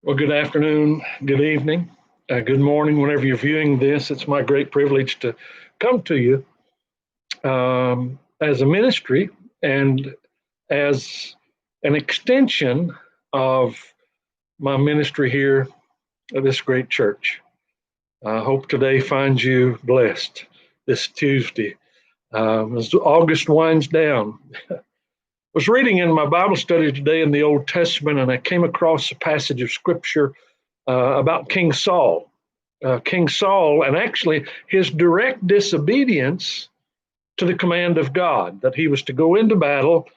Well, good afternoon, good evening, good morning, whenever you're viewing this. It's my great privilege to come to you as a ministry and as an extension of my ministry here at this great church. I hope today finds you blessed this Tuesday. As August winds down, I was reading in my Bible study today in the Old Testament, and I came across a passage of scripture about King Saul. King Saul, and actually his direct disobedience to the command of God, that he was to go into battle,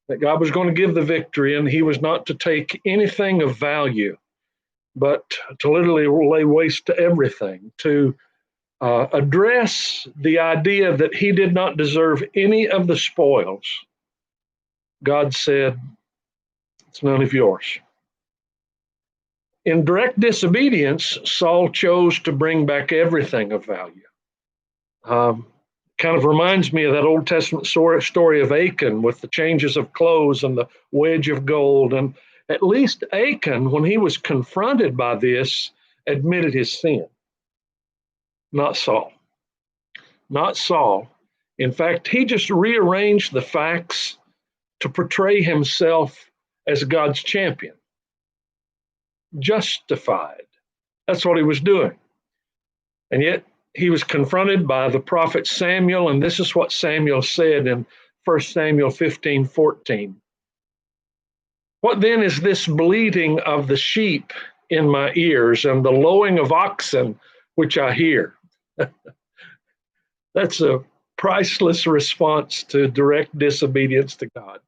that God was going to give the victory, and he was not to take anything of value, but to literally lay waste to everything, to address the idea that he did not deserve any of the spoils. God said, "It's none of yours." In direct disobedience, Saul chose to bring back everything of value. Kind of reminds me of that Old Testament story of Achan with the changes of clothes and the wedge of gold. And at least Achan, when he was confronted by this, admitted his sin. Not Saul. Not Saul. In fact, he just rearranged the facts to portray himself as God's champion. Justified. That's what he was doing. And yet he was confronted by the prophet Samuel, and this is what Samuel said in 1 Samuel 15:14. "What then is this bleating of the sheep in my ears and the lowing of oxen which I hear?" That's a priceless response to direct disobedience to God.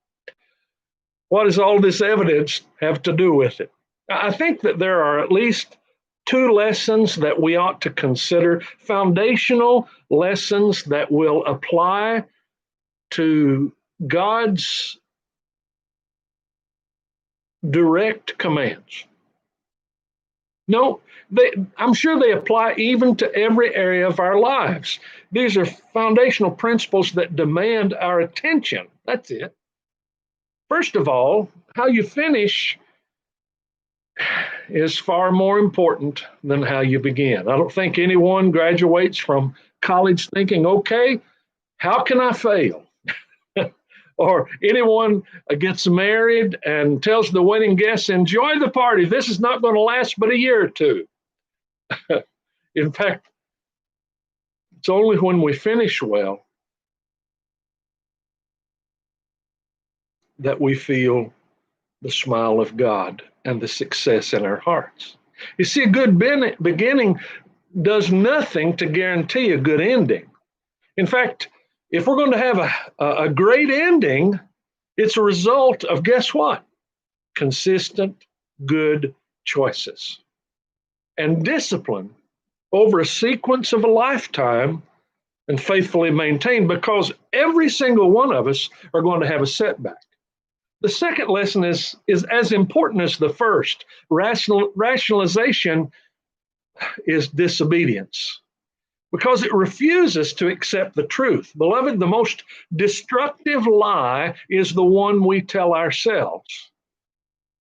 What does all this evidence have to do with it? I think that there are at least two lessons that we ought to consider, foundational lessons that will apply to God's direct commands. No, I'm sure they apply even to every area of our lives. These are foundational principles that demand our attention. That's it. First of all, how you finish is far more important than how you begin. I don't think anyone graduates from college thinking, okay, how can I fail? Or anyone gets married and tells the wedding guests, enjoy the party. This is not going to last but a year or two. In fact, it's only when we finish well that we feel the smile of God and the success in our hearts. You see, a good beginning does nothing to guarantee a good ending. In fact, if we're going to have a great ending, it's a result of, guess what? Consistent, good choices and discipline over a sequence of a lifetime and faithfully maintained, because every single one of us are going to have a setback. The second lesson is as important as the first. Rationalization is disobedience because it refuses to accept the truth. Beloved, the most destructive lie is the one we tell ourselves.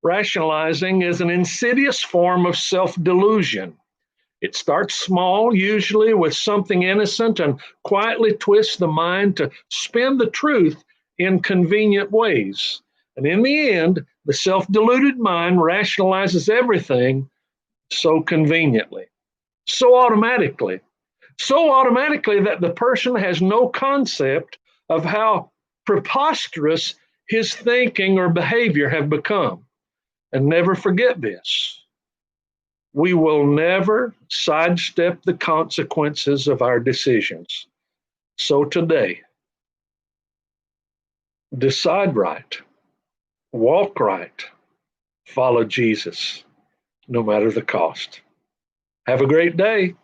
Rationalizing is an insidious form of self-delusion. It starts small, usually with something innocent, and quietly twists the mind to spin the truth in convenient ways. And in the end, the self-deluded mind rationalizes everything so conveniently, so automatically that the person has no concept of how preposterous his thinking or behavior have become. And never forget this: we will never sidestep the consequences of our decisions. So today, decide right, walk right, follow Jesus, no matter the cost. Have a great day.